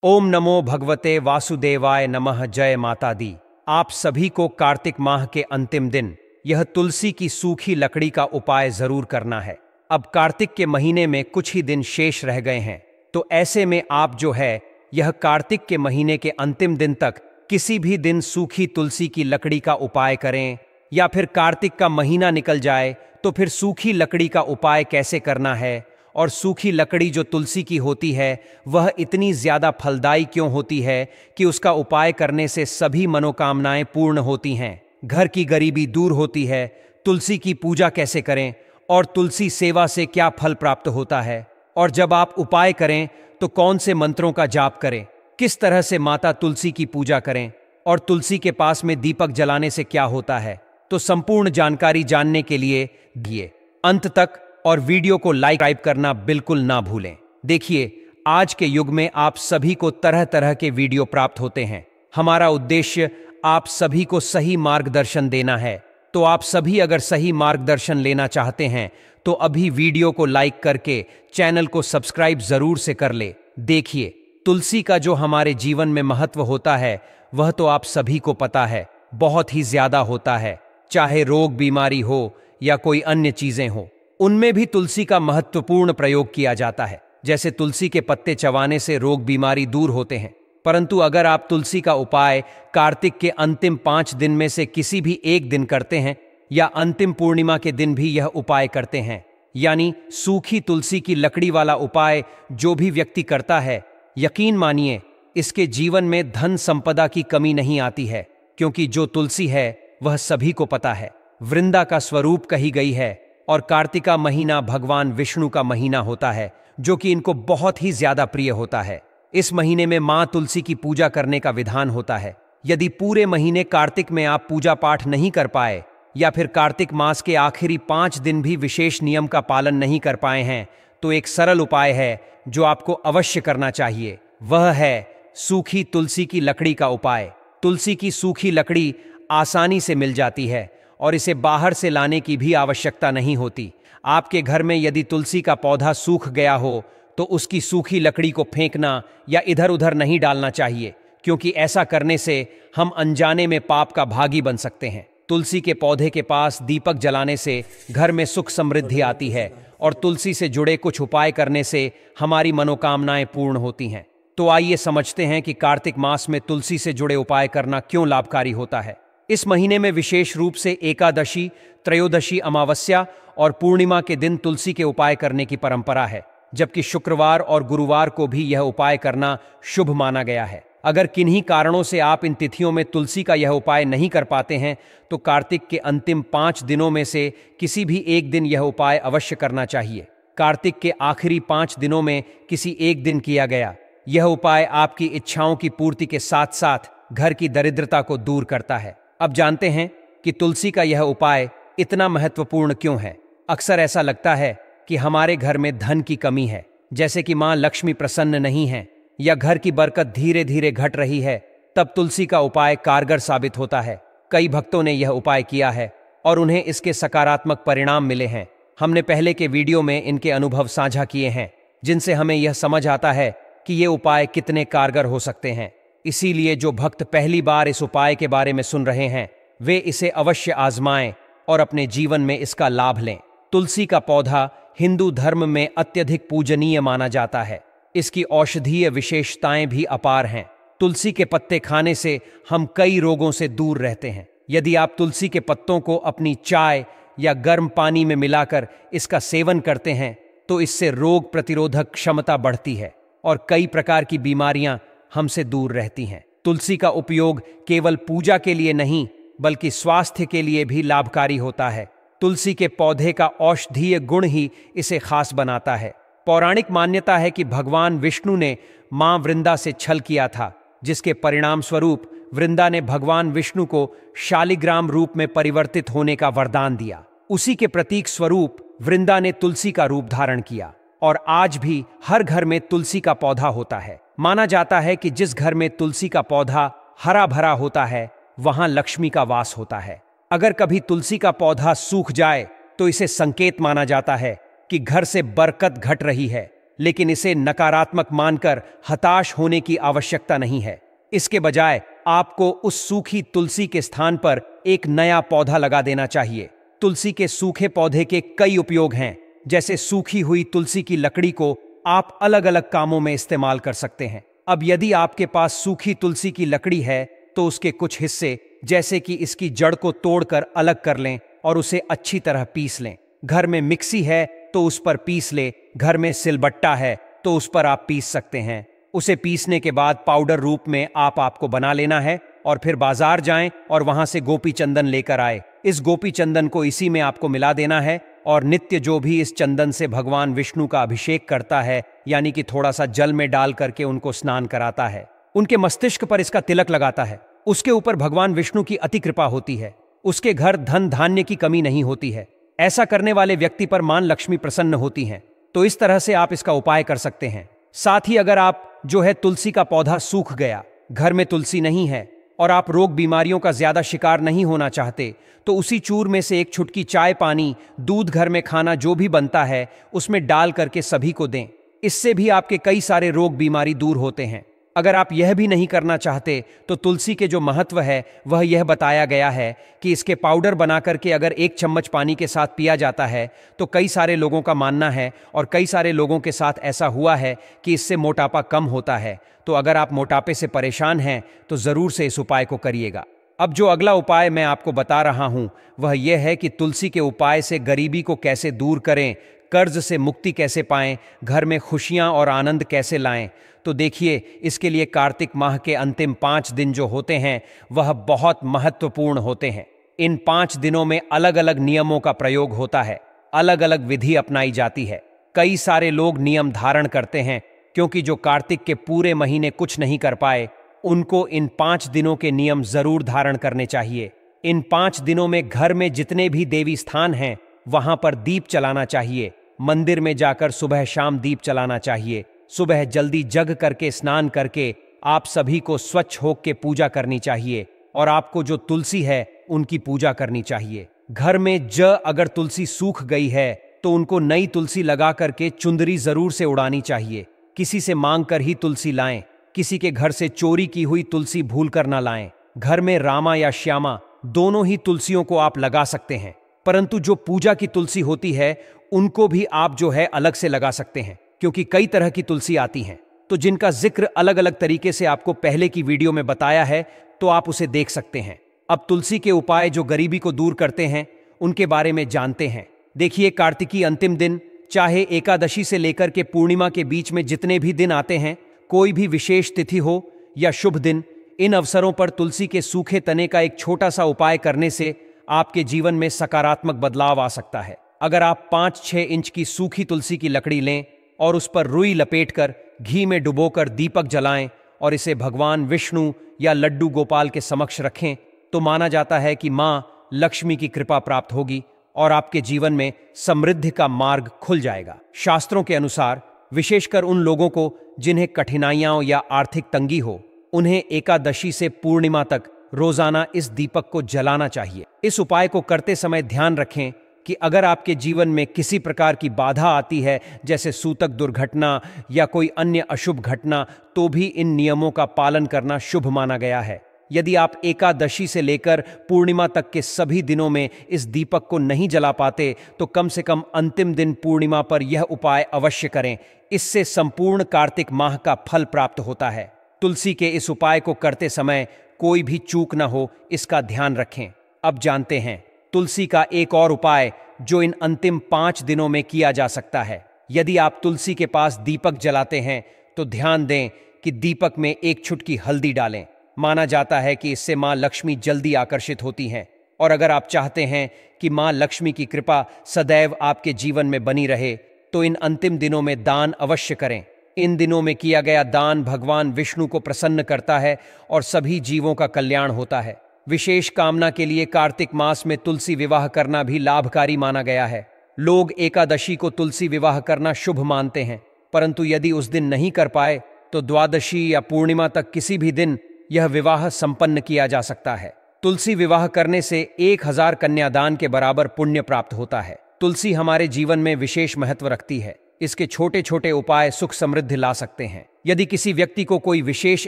ओम नमो भगवते वासुदेवाय नमः। जय माता दी। आप सभी को कार्तिक माह के अंतिम दिन यह तुलसी की सूखी लकड़ी का उपाय जरूर करना है। अब कार्तिक के महीने में कुछ ही दिन शेष रह गए हैं, तो ऐसे में आप जो है यह कार्तिक के महीने के अंतिम दिन तक किसी भी दिन सूखी तुलसी की लकड़ी का उपाय करें, या फिर कार्तिक का महीना निकल जाए तो फिर सूखी लकड़ी का उपाय कैसे करना है, और सूखी लकड़ी जो तुलसी की होती है वह इतनी ज्यादा फलदायी क्यों होती है कि उसका उपाय करने से सभी मनोकामनाएं पूर्ण होती हैं, घर की गरीबी दूर होती है, तुलसी की पूजा कैसे करें और तुलसी सेवा से क्या फल प्राप्त होता है, और जब आप उपाय करें तो कौन से मंत्रों का जाप करें, किस तरह से माता तुलसी की पूजा करें, और तुलसी के पास में दीपक जलाने से क्या होता है, तो संपूर्ण जानकारी जानने के लिए दिए अंत तक और वीडियो को लाइक करना बिल्कुल ना भूलें। देखिए, आज के युग में आप सभी को तरह तरह के वीडियो प्राप्त होते हैं। हमारा उद्देश्य आप सभी को सही मार्गदर्शन देना है, तो आप सभी अगर सही मार्गदर्शन लेना चाहते हैं तो अभी वीडियो को लाइक करके चैनल को सब्सक्राइब जरूर से कर ले। देखिए, तुलसी का जो हमारे जीवन में महत्व होता है वह तो आप सभी को पता है, बहुत ही ज्यादा होता है। चाहे रोग बीमारी हो या कोई अन्य चीजें हो, उनमें भी तुलसी का महत्वपूर्ण प्रयोग किया जाता है। जैसे तुलसी के पत्ते चबाने से रोग बीमारी दूर होते हैं, परंतु अगर आप तुलसी का उपाय कार्तिक के अंतिम 5 दिन में से किसी भी एक दिन करते हैं, या अंतिम पूर्णिमा के दिन भी यह उपाय करते हैं, यानी सूखी तुलसी की लकड़ी वाला उपाय जो भी व्यक्ति करता है, यकीन मानिए इसके जीवन में धन संपदा की कमी नहीं आती है, क्योंकि जो तुलसी है वह सभी को पता है वृंदा का स्वरूप कही गई है, और कार्तिका महीना भगवान विष्णु का महीना होता है जो कि इनको बहुत ही ज्यादा प्रिय होता है। इस महीने में मां तुलसी की पूजा करने का विधान होता है। यदि पूरे महीने कार्तिक में आप पूजा पाठ नहीं कर पाए, या फिर कार्तिक मास के आखिरी 5 दिन भी विशेष नियम का पालन नहीं कर पाए हैं, तो एक सरल उपाय है जो आपको अवश्य करना चाहिए, वह है सूखी तुलसी की लकड़ी का उपाय। तुलसी की सूखी लकड़ी आसानी से मिल जाती है और इसे बाहर से लाने की भी आवश्यकता नहीं होती। आपके घर में यदि तुलसी का पौधा सूख गया हो तो उसकी सूखी लकड़ी को फेंकना या इधर उधर नहीं डालना चाहिए, क्योंकि ऐसा करने से हम अनजाने में पाप का भागी बन सकते हैं। तुलसी के पौधे के पास दीपक जलाने से घर में सुख समृद्धि आती है, और तुलसी से जुड़े कुछ उपाय करने से हमारी मनोकामनाएं पूर्ण होती हैं। तो आइए समझते हैं कि कार्तिक मास में तुलसी से जुड़े उपाय करना क्यों लाभकारी होता है। इस महीने में विशेष रूप से एकादशी, त्रयोदशी, अमावस्या और पूर्णिमा के दिन तुलसी के उपाय करने की परंपरा है, जबकि शुक्रवार और गुरुवार को भी यह उपाय करना शुभ माना गया है। अगर किन्हीं कारणों से आप इन तिथियों में तुलसी का यह उपाय नहीं कर पाते हैं, तो कार्तिक के अंतिम 5 दिनों में से किसी भी एक दिन यह उपाय अवश्य करना चाहिए। कार्तिक के आखिरी 5 दिनों में किसी एक दिन किया गया यह उपाय आपकी इच्छाओं की पूर्ति के साथ साथ घर की दरिद्रता को दूर करता है। अब जानते हैं कि तुलसी का यह उपाय इतना महत्वपूर्ण क्यों है। अक्सर ऐसा लगता है कि हमारे घर में धन की कमी है, जैसे कि मां लक्ष्मी प्रसन्न नहीं है, या घर की बरकत धीरे धीरे घट रही है, तब तुलसी का उपाय कारगर साबित होता है। कई भक्तों ने यह उपाय किया है और उन्हें इसके सकारात्मक परिणाम मिले हैं। हमने पहले के वीडियो में इनके अनुभव साझा किए हैं, जिनसे हमें यह समझ आता है कि ये उपाय कितने कारगर हो सकते हैं। इसीलिए जो भक्त पहली बार इस उपाय के बारे में सुन रहे हैं, वे इसे अवश्य आजमाएं और अपने जीवन में इसका लाभ लें। तुलसी का पौधा हिंदू धर्म में अत्यधिक पूजनीय माना जाता है। इसकी औषधीय विशेषताएं भी अपार हैं। तुलसी के पत्ते खाने से हम कई रोगों से दूर रहते हैं। यदि आप तुलसी के पत्तों को अपनी चाय या गर्म पानी में मिलाकर इसका सेवन करते हैं, तो इससे रोग प्रतिरोधक क्षमता बढ़ती है और कई प्रकार की बीमारियां हमसे दूर रहती हैं। तुलसी का उपयोग केवल पूजा के लिए नहीं, बल्कि स्वास्थ्य के लिए भी लाभकारी होता है। तुलसी के पौधे का औषधीय गुण ही इसे खास बनाता है। पौराणिक मान्यता है कि भगवान विष्णु ने मां वृंदा से छल किया था, जिसके परिणाम स्वरूप वृंदा ने भगवान विष्णु को शालिग्राम रूप में परिवर्तित होने का वरदान दिया। उसी के प्रतीक स्वरूप वृंदा ने तुलसी का रूप धारण किया, और आज भी हर घर में तुलसी का पौधा होता है। माना जाता है कि जिस घर में तुलसी का पौधा हरा भरा होता है, वहां लक्ष्मी का वास होता है। अगर कभी तुलसी का पौधा सूख जाए तो इसे संकेत माना जाता है कि घर से बरकत घट रही है, लेकिन इसे नकारात्मक मानकर हताश होने की आवश्यकता नहीं है। इसके बजाय आपको उस सूखी तुलसी के स्थान पर एक नया पौधा लगा देना चाहिए। तुलसी के सूखे पौधे के कई उपयोग हैं, जैसे सूखी हुई तुलसी की लकड़ी को आप अलग अलग कामों में इस्तेमाल कर सकते हैं। अब यदि आपके पास सूखी तुलसी की लकड़ी है तो उसके कुछ हिस्से, जैसे कि इसकी जड़ को तोड़कर अलग कर लें और उसे अच्छी तरह पीस लें। घर में मिक्सी है तो उस पर पीस ले, घर में सिलबट्टा है तो उस पर आप पीस सकते हैं। उसे पीसने के बाद पाउडर रूप में आपको बना लेना है और फिर बाजार जाएं और वहां से गोपी चंदन लेकर आए। इस गोपी चंदन को इसी में आपको मिला देना है और नित्य जो भी इस चंदन से भगवान विष्णु का अभिषेक करता है, यानी कि थोड़ा सा जल में डाल करके उनको स्नान कराता है, उनके मस्तिष्क पर इसका तिलक लगाता है, उसके ऊपर भगवान विष्णु की अति कृपा होती है। उसके घर धन धान्य की कमी नहीं होती है। ऐसा करने वाले व्यक्ति पर मां लक्ष्मी प्रसन्न होती हैं। तो इस तरह से आप इसका उपाय कर सकते हैं। साथ ही अगर आप जो है तुलसी का पौधा सूख गया, घर में तुलसी नहीं है और आप रोग बीमारियों का ज्यादा शिकार नहीं होना चाहते, तो उसी चूर में से एक चुटकी चाय, पानी, दूध, घर में खाना जो भी बनता है उसमें डाल करके सभी को दें। इससे भी आपके कई सारे रोग बीमारी दूर होते हैं। अगर आप यह भी नहीं करना चाहते तो तुलसी के जो महत्व है वह यह बताया गया है कि इसके पाउडर बना करके अगर 1 चम्मच पानी के साथ पिया जाता है तो कई सारे लोगों का मानना है और कई सारे लोगों के साथ ऐसा हुआ है कि इससे मोटापा कम होता है। तो अगर आप मोटापे से परेशान हैं तो जरूर से इस उपाय को करिएगा। अब जो अगला उपाय मैं आपको बता रहा हूं वह यह है कि तुलसी के उपाय से गरीबी को कैसे दूर करें, कर्ज से मुक्ति कैसे पाएं, घर में खुशियां और आनंद कैसे लाएं। तो देखिए, इसके लिए कार्तिक माह के अंतिम 5 दिन जो होते हैं वह बहुत महत्वपूर्ण होते हैं। इन 5 दिनों में अलग अलग नियमों का प्रयोग होता है, अलग अलग विधि अपनाई जाती है। कई सारे लोग नियम धारण करते हैं क्योंकि जो कार्तिक के पूरे महीने कुछ नहीं कर पाए उनको इन 5 दिनों के नियम जरूर धारण करने चाहिए। इन 5 दिनों में घर में जितने भी देवी स्थान हैं वहां पर दीप चलाना चाहिए। मंदिर में जाकर सुबह शाम दीप चलाना चाहिए। सुबह जल्दी जग करके स्नान करके आप सभी को स्वच्छ होकर पूजा करनी चाहिए और आपको जो तुलसी है उनकी पूजा करनी चाहिए। घर में अगर तुलसी सूख गई है तो उनको नई तुलसी लगा करके चुंदरी जरूर से उड़ानी चाहिए। किसी से मांग कर ही तुलसी लाएं। किसी के घर से चोरी की हुई तुलसी भूल कर ना लाएं। घर में रामा या श्यामा दोनों ही तुलसियों को आप लगा सकते हैं, परंतु जो पूजा की तुलसी होती है उनको भी आप जो है अलग से लगा सकते हैं, क्योंकि कई तरह की तुलसी आती हैं। तो जिनका जिक्र अलग अलग तरीके से आपको पहले की वीडियो में बताया है तो आप उसे देख सकते हैं। अब तुलसी के उपाय जो गरीबी को दूर करते हैं उनके बारे में जानते हैं। देखिए, कार्तिकी अंतिम दिन, चाहे एकादशी से लेकर के पूर्णिमा के बीच में जितने भी दिन आते हैं, कोई भी विशेष तिथि हो या शुभ दिन, इन अवसरों पर तुलसी के सूखे तने का एक छोटा सा उपाय करने से आपके जीवन में सकारात्मक बदलाव आ सकता है। अगर आप 5-6 इंच की सूखी तुलसी की लकड़ी लें और उस पर रुई लपेटकर घी में डुबोकर दीपक जलाएं और इसे भगवान विष्णु या लड्डू गोपाल के समक्ष रखें, तो माना जाता है कि मां लक्ष्मी की कृपा प्राप्त होगी और आपके जीवन में समृद्धि का मार्ग खुल जाएगा। शास्त्रों के अनुसार विशेषकर उन लोगों को जिन्हें कठिनाइयां या आर्थिक तंगी हो, उन्हें एकादशी से पूर्णिमा तक रोजाना इस दीपक को जलाना चाहिए। इस उपाय को करते समय ध्यान रखें कि अगर आपके जीवन में किसी प्रकार की बाधा आती है, जैसे सूतक दुर्घटना या कोई अन्य अशुभ घटना, तो भी इन नियमों का पालन करना शुभ माना गया है। यदि आप एकादशी से लेकर पूर्णिमा तक के सभी दिनों में इस दीपक को नहीं जला पाते तो कम से कम अंतिम दिन पूर्णिमा पर यह उपाय अवश्य करें। इससे संपूर्ण कार्तिक माह का फल प्राप्त होता है। तुलसी के इस उपाय को करते समय कोई भी चूक न हो, इसका ध्यान रखें। अब जानते हैं तुलसी का एक और उपाय जो इन अंतिम 5 दिनों में किया जा सकता है। यदि आप तुलसी के पास दीपक जलाते हैं तो ध्यान दें कि दीपक में एक चुटकी हल्दी डालें। माना जाता है कि इससे मां लक्ष्मी जल्दी आकर्षित होती हैं। और अगर आप चाहते हैं कि मां लक्ष्मी की कृपा सदैव आपके जीवन में बनी रहे तो इन अंतिम दिनों में दान अवश्य करें। इन दिनों में किया गया दान भगवान विष्णु को प्रसन्न करता है और सभी जीवों का कल्याण होता है। विशेष कामना के लिए कार्तिक मास में तुलसी विवाह करना भी लाभकारी माना गया है। लोग एकादशी को तुलसी विवाह करना शुभ मानते हैं, परंतु यदि उस दिन नहीं कर पाए तो द्वादशी या पूर्णिमा तक किसी भी दिन यह विवाह संपन्न किया जा सकता है। तुलसी विवाह करने से 1000 कन्यादान के बराबर पुण्य प्राप्त होता है। तुलसी हमारे जीवन में विशेष महत्व रखती है। इसके छोटे छोटे उपाय सुख समृद्धि ला सकते हैं। यदि किसी व्यक्ति को कोई विशेष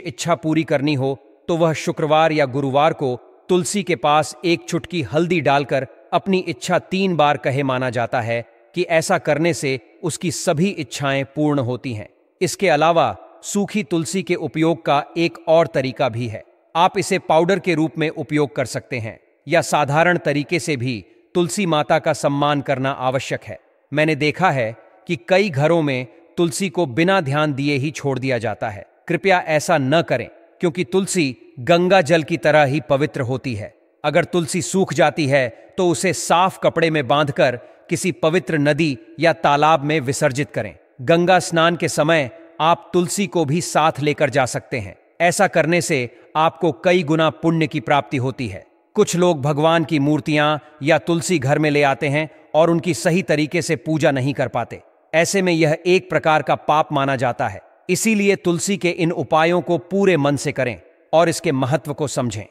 इच्छा पूरी करनी हो तो वह शुक्रवार या गुरुवार को तुलसी के पास एक चुटकी हल्दी डालकर अपनी इच्छा 3 बार कहे। माना जाता है कि ऐसा करने से उसकी सभी इच्छाएं पूर्ण होती हैं। इसके अलावा सूखी तुलसी के उपयोग का एक और तरीका भी है। आप इसे पाउडर के रूप में उपयोग कर सकते हैं या साधारण तरीके से भी तुलसी माता का सम्मान करना आवश्यक है। मैंने देखा है कि कई घरों में तुलसी को बिना ध्यान दिए ही छोड़ दिया जाता है। कृपया ऐसा न करें, क्योंकि तुलसी गंगा जल की तरह ही पवित्र होती है। अगर तुलसी सूख जाती है तो उसे साफ कपड़े में बांधकर किसी पवित्र नदी या तालाब में विसर्जित करें। गंगा स्नान के समय आप तुलसी को भी साथ लेकर जा सकते हैं। ऐसा करने से आपको कई गुना पुण्य की प्राप्ति होती है। कुछ लोग भगवान की मूर्तियां या तुलसी घर में ले आते हैं और उनकी सही तरीके से पूजा नहीं कर पाते। ऐसे में यह एक प्रकार का पाप माना जाता है। इसीलिए तुलसी के इन उपायों को पूरे मन से करें और इसके महत्व को समझें।